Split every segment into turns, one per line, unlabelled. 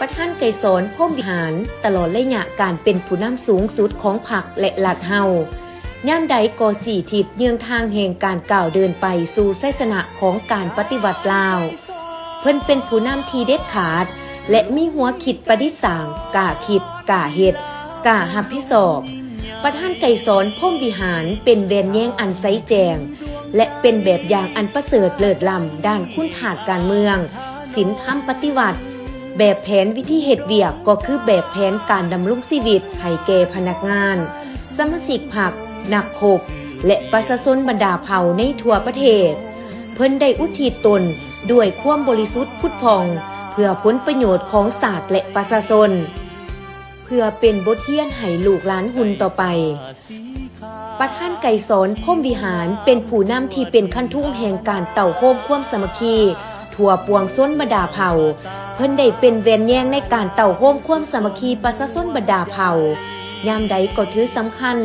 ประธานไกรสอนพรหมวิหารตลอดระยะการเป็นผู้นำสูงสุดของพรรคและรัฐเฮาย่ามใดก็สี่ทิศเยื้องทางแห่งการก้าวเดินไปสู่ชัยชนะของการปฏิวัติลาวเพิ่นเป็นผู้นำที่เด็ดขาดและมีหัวคิดประดิษฐ์สร้างกล้าคิดกล้าเฮ็ดกล้ารับผิดชอบประธานไกรสอนพรหมวิหารเป็นแวนแย้งอันไสแจงและเป็นแบบอย่างอันประเสริฐเลิศล้ำด้านคุณฐานการเมืองศีลธรรมปฏิวัติแบบแผนวิธีเฮ็ดเวียกก็คือแบบแผนการดำรงชีวิตให้แก่พนักงานสมาชิกพรรคนักรบและประชาชนบรรดาเผ่าในทั่วประเทศเพิ่นได้อุทิศตนด้วยความบริสุทธิ์ผุดผ่องเพื่อผลประโยชน์ของชาติและประชาชนเพื่อเป็นบทเรียนให้ลูกหลานรุ่นต่อไปประธานไกรสอนพรหมวิหารเป็นผู้นำที่เป็นขั้นทุ่งแห่งการเต่าโฮมความสามัคคีทั่วปวงชนบรรดาเผ่าเพิ่นได้เป็นแวนแย้งในการเต่าโฮมความสามัคคีประชาชนบรรดาเผ่ายามใดก็ถือสำคัญ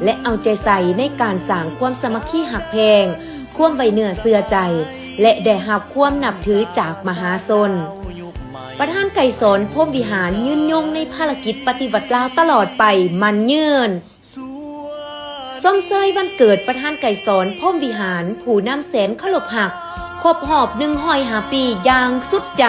และเอาใจใส่ในการสร้างความสามัคคีหักแพงความไว้เนื้อเชื่อใจและได้รับความนับถือจากมหาชนประธานไกรสอนพรหมวิหารยืนยงในภารกิจปฏิวัติลาวตลอดไปมันยืนส้มเซยวันเกิดประธานไกรสอนพรหมวิหารผู้นำแสนเคารพหักครบหอบ105 ปีอย่างสุดใจ